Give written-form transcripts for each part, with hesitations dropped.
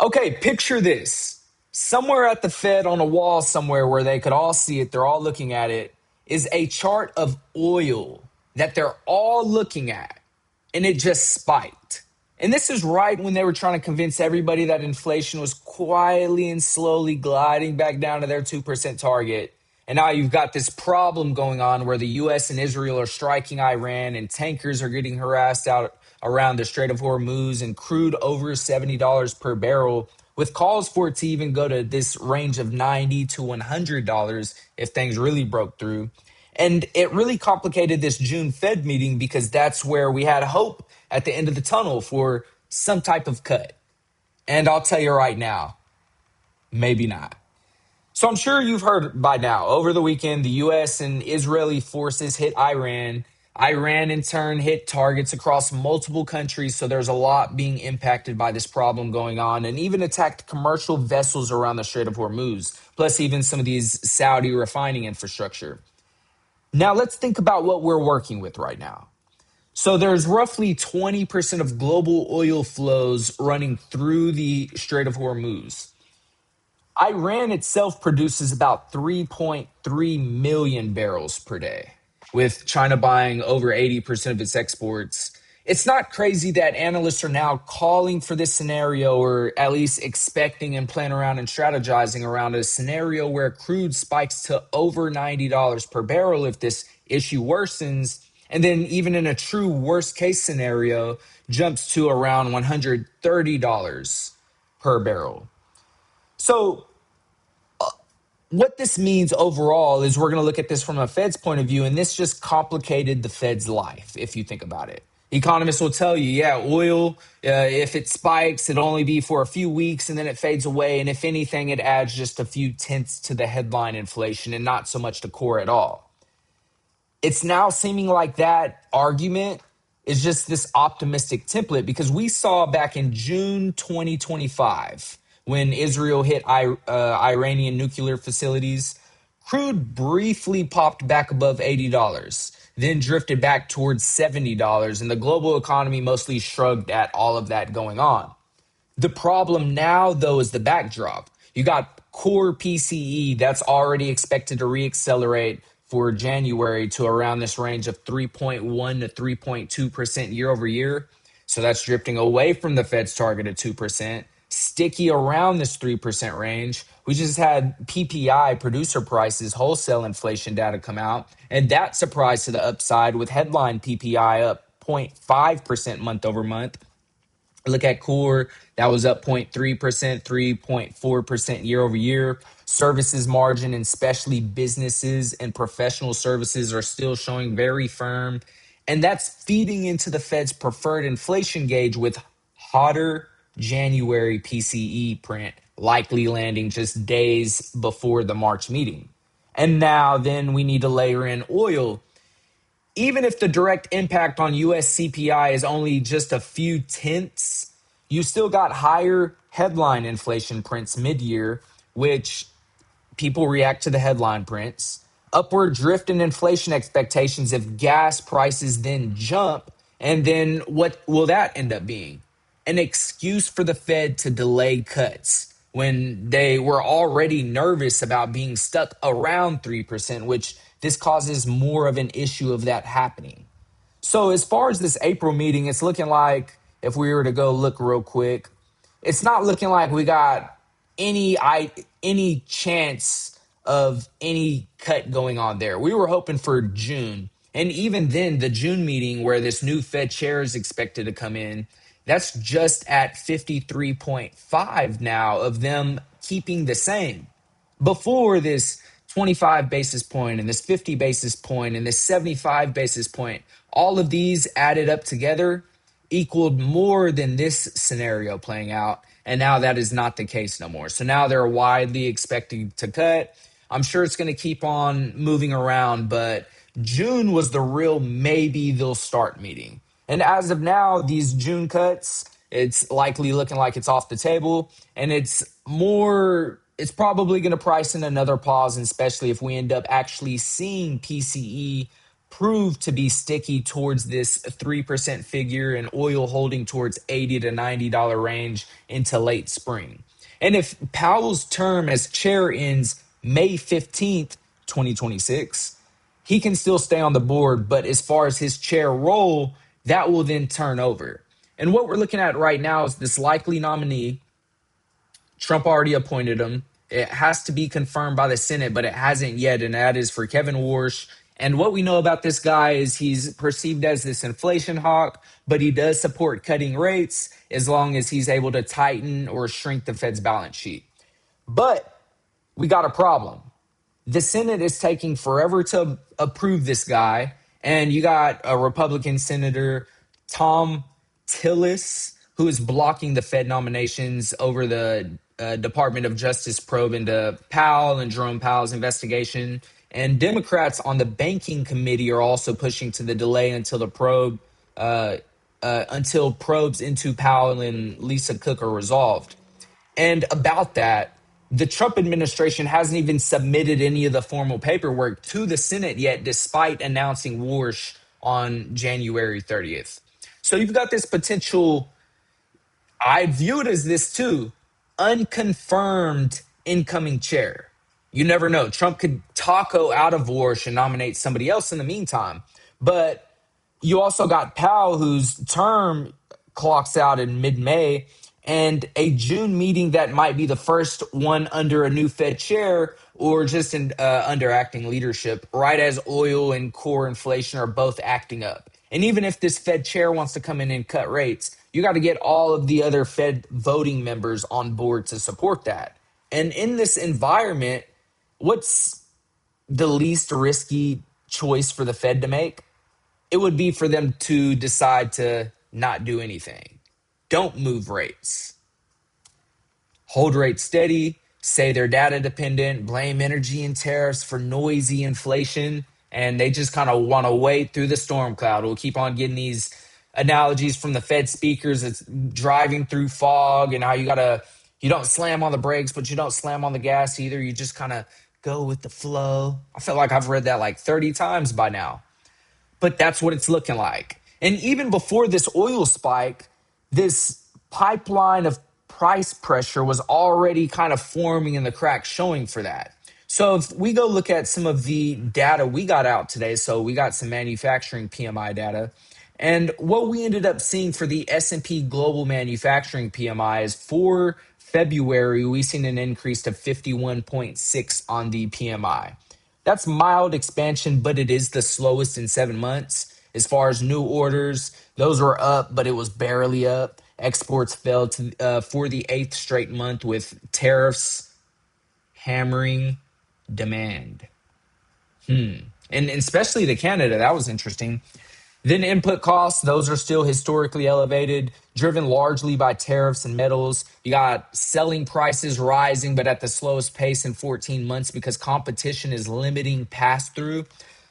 Okay, picture this. Somewhere at the Fed on a wall somewhere where they could all see it, they're all looking at it, is a chart of oil that they're all looking at. And it just spiked. And this is right when they were trying to convince everybody that inflation was quietly and slowly gliding back down to their 2% target. And now you've got this problem going on where the US and Israel are striking Iran and tankers are getting harassed out around the Strait of Hormuz and crude over $70 per barrel, with calls for it to even go to this range of $90 to $100 if things really broke through. And it really complicated this June Fed meeting because that's where we had hope at the end of the tunnel for some type of cut. And I'll tell you right now, maybe not. So I'm sure you've heard by now. Over the weekend, the U.S. and Israeli forces hit Iran. Iran, in turn, hit targets across multiple countries. So there's a lot being impacted by this problem going on, and even attacked commercial vessels around the Strait of Hormuz, plus even some of these Saudi refining infrastructure. Now, let's think about what we're working with right now. So there's roughly 20% of global oil flows running through the Strait of Hormuz. Iran itself produces about 3.3 million barrels per day, with China buying over 80% of its exports. It's not crazy that analysts are now calling for this scenario, or at least expecting and planning around and strategizing around a scenario where crude spikes to over $90 per barrel if this issue worsens. And then, even in a true worst case scenario, jumps to around $130 per barrel. So, what this means overall is we're going to look at this from a Fed's point of view, and this just complicated the Fed's life, if you think about it. Economists will tell you, yeah, oil, if it spikes, it'll only be for a few weeks and then it fades away. And if anything, it adds just a few tenths to the headline inflation and not so much to core at all. It's now seeming like that argument is just this optimistic template because we saw back in June 2025 when Israel hit Iranian nuclear facilities, crude briefly popped back above $80, then drifted back towards $70, and the global economy mostly shrugged at all of that going on. The problem now, though, is the backdrop. You got core PCE that's already expected to reaccelerate for January to around this range of 3.1 to 3.2% year over year. So that's drifting away from the Fed's target of 2%, sticky around this 3% range. We just had PPI, producer prices, wholesale inflation data come out, and that surprised to the upside with headline PPI up 0.5% month over month. Look at core, that was up 0.3%, 3.4% year over year. Services margin, and especially businesses and professional services, are still showing very firm. And that's feeding into the Fed's preferred inflation gauge with hotter January PCE print likely landing just days before the March meeting. And now then we need to layer in oil. Even if the direct impact on US CPI is only just a few tenths, you still got higher headline inflation prints mid-year, which people react to the headline prints. Upward drift in inflation expectations if gas prices then jump. And then what will that end up being? An excuse for the Fed to delay cuts when they were already nervous about being stuck around 3%, which this causes more of an issue of that happening. So as far as this April meeting, it's looking like, if we were to go look real quick, it's not looking like we got any chance of any cut going on there. We were hoping for June. And even then, the June meeting where this new Fed chair is expected to come in, that's just at 53.5 now of them keeping the same. Before this 25 basis point and this 50 basis point and this 75 basis point, all of these added up together equaled more than this scenario playing out. And now that is not the case no more. So now they're widely expecting to cut. I'm sure it's going to keep on moving around, but June was the real maybe they'll start meeting. And as of now, these June cuts, it's likely looking like it's off the table. And it's probably going to price in another pause, and especially if we end up actually seeing PCE prove to be sticky towards this 3% figure and oil holding towards $80 to $90 range into late spring. And if Powell's term as chair ends May 15th, 2026, he can still stay on the board, but as far as his chair role, that will then turn over. And what we're looking at right now is this likely nominee. Trump already appointed him. It has to be confirmed by the Senate, but it hasn't yet, and that is for Kevin Warsh. And what we know about this guy is he's perceived as this inflation hawk, but he does support cutting rates as long as he's able to tighten or shrink the Fed's balance sheet. But we got a problem. The Senate is taking forever to approve this guy. And you got a Republican Senator, Tom Tillis, who is blocking the Fed nominations over the Department of Justice probe into Powell and Jerome Powell's investigation. And Democrats on the banking committee are also pushing to the delay until the probe, until probes into Powell and Lisa Cook are resolved. And about that, the Trump administration hasn't even submitted any of the formal paperwork to the Senate yet, despite announcing Warsh on January 30th. So you've got this potential, I view it as this too, unconfirmed incoming chair. You never know. Trump could taco out of Warsh and nominate somebody else in the meantime. But you also got Powell, whose term clocks out in mid-May, and a June meeting that might be the first one under a new Fed chair or just under acting leadership, right as oil and core inflation are both acting up. And even if this Fed chair wants to come in and cut rates, you got to get all of the other Fed voting members on board to support that. And in this environment, what's the least risky choice for the Fed to make? It would be for them to decide to not do anything. Don't move rates. Hold rates steady, say they're data dependent, blame energy and tariffs for noisy inflation, and they just kind of want to wade through the storm cloud. We'll keep on getting these analogies from the Fed speakers. It's driving through fog and how you don't slam on the brakes, but you don't slam on the gas either. You just kind of go with the flow. I feel like I've read that like 30 times by now. But that's what it's looking like. And even before this oil spike, this pipeline of price pressure was already kind of forming and the cracks showing for that. So if we go look at some of the data we got out today, so we got some manufacturing PMI data, and what we ended up seeing for the S&P Global Manufacturing PMI is for February, we seen an increase to 51.6 on the PMI. That's mild expansion, but it is the slowest in 7 months. As far as new orders, those were up, but it was barely up. Exports fell to, for the 8th straight month with tariffs hammering demand. And especially to Canada, that was interesting. Then input costs, those are still historically elevated, driven largely by tariffs and metals. You got selling prices rising, but at the slowest pace in 14 months because competition is limiting pass-through.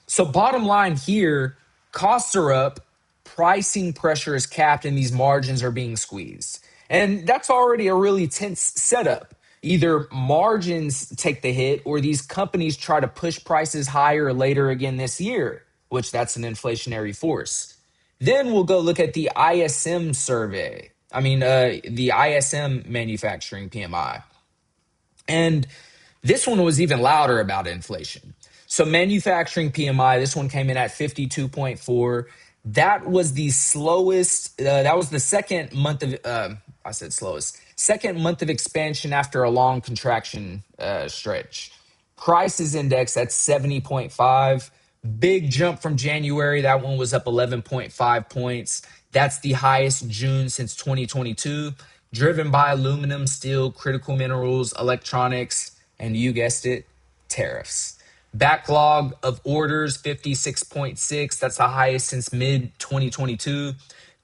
So bottom line here, costs are up, pricing pressure is capped, and these margins are being squeezed. And that's already a really tense setup. Either margins take the hit or these companies try to push prices higher later again this year, which that's an inflationary force. Then we'll go look at the ISM survey. The ISM manufacturing PMI. And this one was even louder about inflation. So manufacturing PMI, this one came in at 52.4. That was the slowest, that was the second month of, second month of expansion after a long contraction stretch. Prices index at 70.5. Big jump from January. That one was up 11.5 points. That's the highest June since 2022, driven by aluminum, steel, critical minerals, electronics, and you guessed it, tariffs. Backlog of orders, 56.6. That's the highest since mid-2022.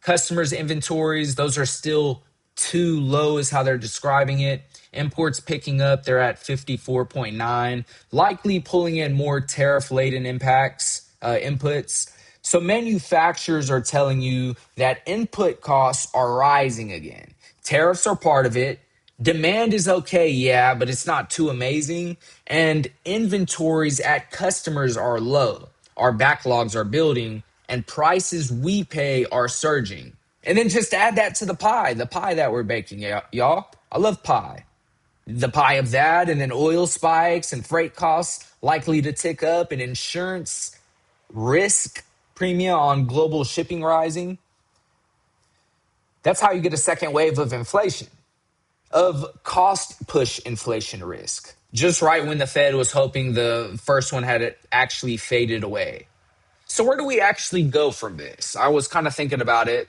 Customers' inventories, those are still too low is how they're describing it. Imports picking up, they're at 54.9, likely pulling in more tariff-laden inputs. So manufacturers are telling you that input costs are rising again. Tariffs are part of it. Demand is okay, yeah, but it's not too amazing. And inventories at customers are low. our backlogs are building, and prices we pay are surging. And then just add that to the pie that we're baking, y'all. I love pie. The pie of that, and then oil spikes and freight costs likely to tick up, and insurance risk premium on global shipping rising. That's how you get a second wave of inflation, of cost push inflation risk. Just right when the Fed was hoping the first one had actually faded away. So, where do we actually go from this? I was kind of thinking about it.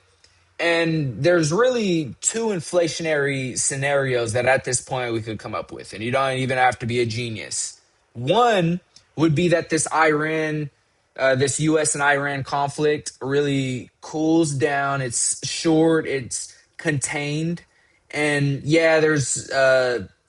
And there's really two inflationary scenarios that at this point we could come up with. And you don't even have to be a genius. One would be that this US and Iran conflict really cools down. It's short, it's contained. And yeah, there's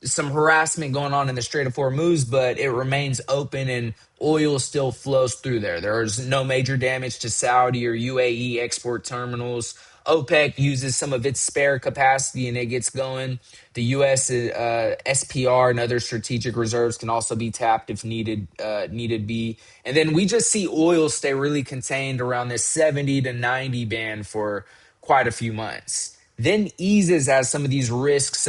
some harassment going on in the Strait of Hormuz, but it remains open and oil still flows through there. There's no major damage to Saudi or UAE export terminals. OPEC uses some of its spare capacity and it gets going. The U.S. SPR and other strategic reserves can also be tapped if needed be. And then we just see oil stay really contained around this 70 to 90 band for quite a few months. Then eases as some of these risks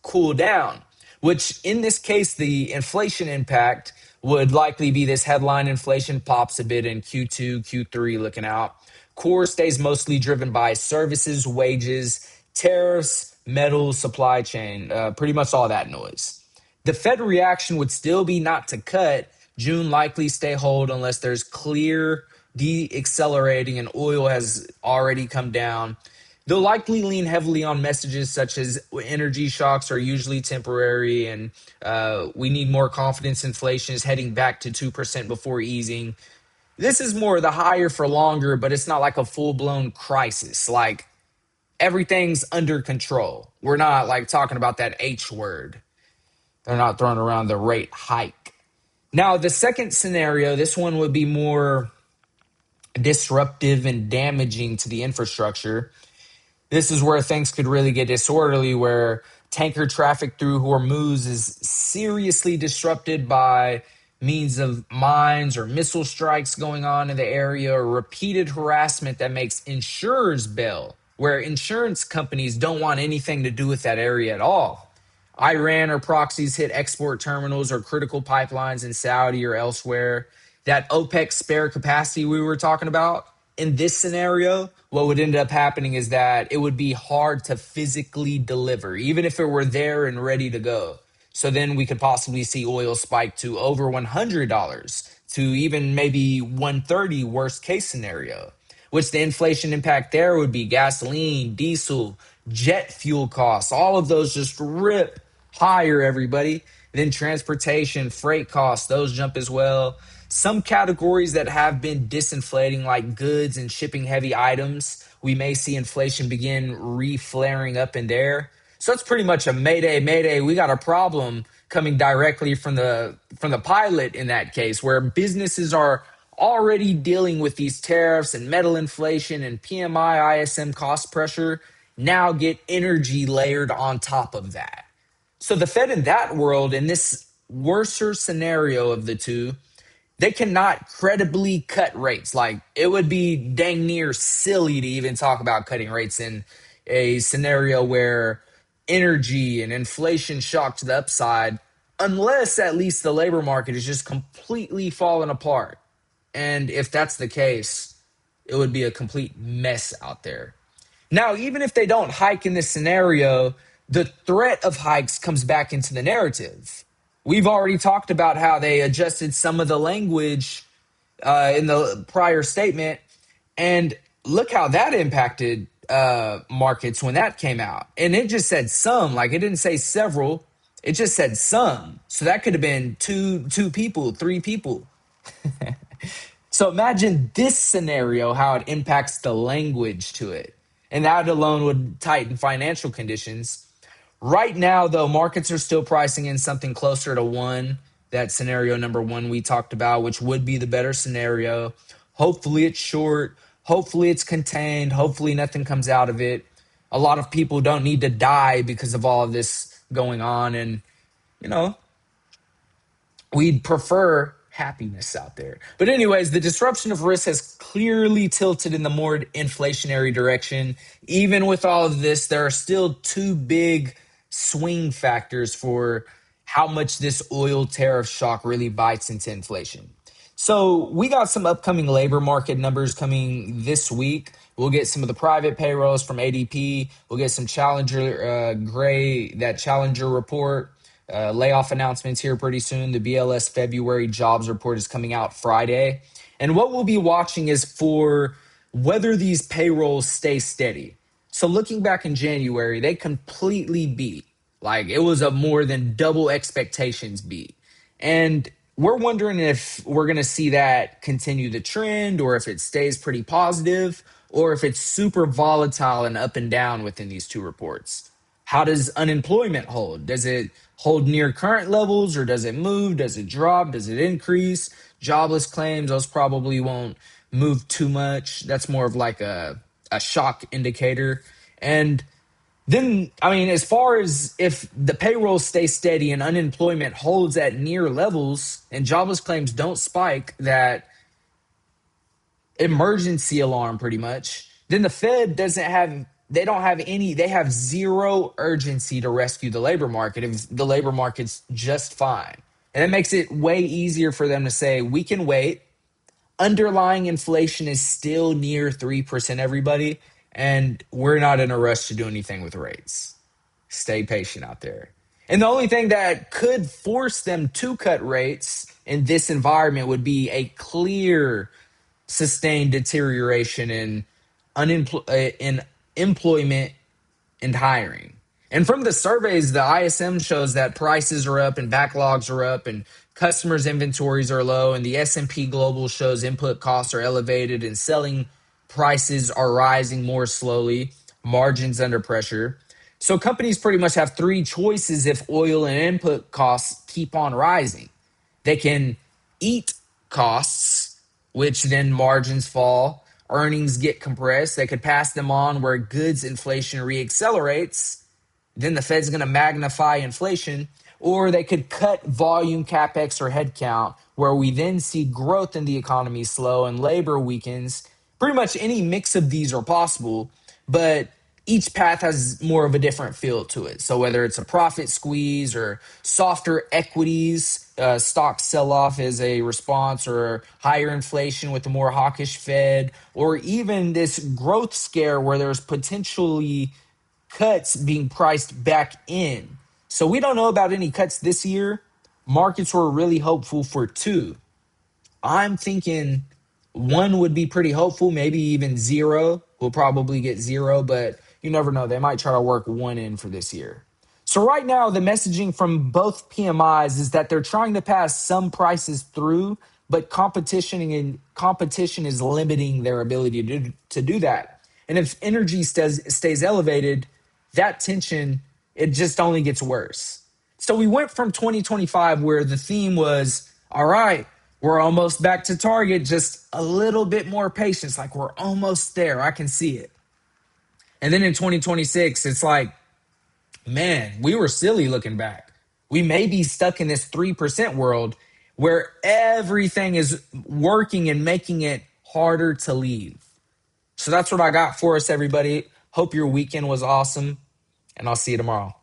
cool down, which in this case, the inflation impact would likely be this headline inflation pops a bit in Q2, Q3 looking out. Core stays mostly driven by services, wages, tariffs, metals, supply chain, pretty much all that noise. The Fed reaction would still be not to cut. June likely stay hold unless there's clear deaccelerating and oil has already come down. They'll likely lean heavily on messages such as energy shocks are usually temporary and we need more confidence inflation is heading back to 2% before easing. This is more the higher for longer, but it's not like a full-blown crisis. Like everything's under control. We're not like talking about that H word. They're not throwing around the rate hike. Now, the second scenario, this one would be more disruptive and damaging to the infrastructure. This is where things could really get disorderly, where tanker traffic through Hormuz is seriously disrupted by means of mines or missile strikes going on in the area, or repeated harassment that makes insurers bail, where insurance companies don't want anything to do with that area at all. Iran or proxies hit export terminals or critical pipelines in Saudi or elsewhere. That OPEC spare capacity we were talking about, in this scenario, what would end up happening is that it would be hard to physically deliver, even if it were there and ready to go. So then we could possibly see oil spike to over $100 to even maybe 130 worst case scenario, which the inflation impact there would be gasoline, diesel, jet fuel costs. All of those just rip higher, everybody. Then transportation, freight costs, those jump as well. Some categories that have been disinflating, like goods and shipping heavy items, we may see inflation begin re-flaring up in there. So it's pretty much a mayday, mayday. We got a problem coming directly from the pilot in that case, where businesses are already dealing with these tariffs and metal inflation and PMI ISM cost pressure. Now get energy layered on top of that. So the Fed in that world, in this worser scenario of the two, they cannot credibly cut rates. Like it would be dang near silly to even talk about cutting rates in a scenario where energy and inflation shock to the upside, unless at least the labor market is just completely falling apart. And if that's the case, it would be a complete mess out there. Now, even if they don't hike in this scenario, the threat of hikes comes back into the narrative. We've already talked about how they adjusted some of the language in the prior statement, and look how that impacted markets when that came out. And it just said some, like it didn't say several, it just said some. So that could have been two people, three people. So imagine this scenario, how it impacts the language to it. And that alone would tighten financial conditions. Right now, though, markets are still pricing in something closer to one, that scenario number one we talked about, which would be the better scenario. Hopefully it's short. Hopefully it's contained. Hopefully nothing comes out of it. A lot of people don't need to die because of all of this going on. And, you know, we'd prefer happiness out there. But anyways, the disruption of risk has clearly tilted in the more inflationary direction. Even with all of this, there are still two big swing factors for how much this oil tariff shock really bites into inflation. So we got some upcoming labor market numbers coming this week. We'll get some of the private payrolls from ADP. We'll get some that Challenger report. Layoff announcements here pretty soon. The BLS February jobs report is coming out Friday. And what we'll be watching is for whether these payrolls stay steady. So looking back in January, they completely beat. Like it was a more than double expectations beat. And we're wondering if we're going to see that continue the trend or if it stays pretty positive or if it's super volatile and up and down within these two reports. How does unemployment hold? Does it hold near current levels or does it move? Does it drop? Does it increase? Jobless claims, those probably won't move too much. That's more of like a shock indicator. And then, I mean, as far as if the payroll stays steady and unemployment holds at near levels and jobless claims don't spike, that emergency alarm pretty much, then the Fed they have zero urgency to rescue the labor market if the labor market's just fine. And it makes it way easier for them to say, we can wait. Underlying inflation is still near 3%, everybody, and we're not in a rush to do anything with rates. Stay patient out there. And the only thing that could force them to cut rates in this environment would be a clear sustained deterioration in employment and hiring. And from the surveys, the ISM shows that prices are up and backlogs are up and customers' inventories are low, and the S&P Global shows input costs are elevated and selling prices are rising more slowly, margins under pressure. So companies pretty much have three choices if oil and input costs keep on rising. They can eat costs, which then margins fall, earnings get compressed. They could pass them on where goods inflation reaccelerates. Then the Fed's going to magnify inflation, or they could cut volume, capex, or headcount, where we then see growth in the economy slow and labor weakens. Pretty much any mix of these are possible, but each path has more of a different feel to it. So whether it's a profit squeeze or softer equities, stock sell-off as a response, or higher inflation with a more hawkish Fed, or even this growth scare where there's potentially cuts being priced back in. So we don't know about any cuts this year. Markets were really hopeful for two. I'm thinking one would be pretty hopeful, maybe even zero. We'll probably get zero, but you never know. They might try to work one in for this year. So right now, the messaging from both PMIs is that they're trying to pass some prices through, but competition is limiting their ability to do that. And if energy stays elevated, that tension, it just only gets worse. So we went from 2025 where the theme was, all right, we're almost back to target, just a little bit more patience. Like we're almost there. I can see it. And then in 2026, it's like, man, we were silly looking back. We may be stuck in this 3% world where everything is working and making it harder to leave. So that's what I got for us, everybody. Hope your weekend was awesome, and I'll see you tomorrow.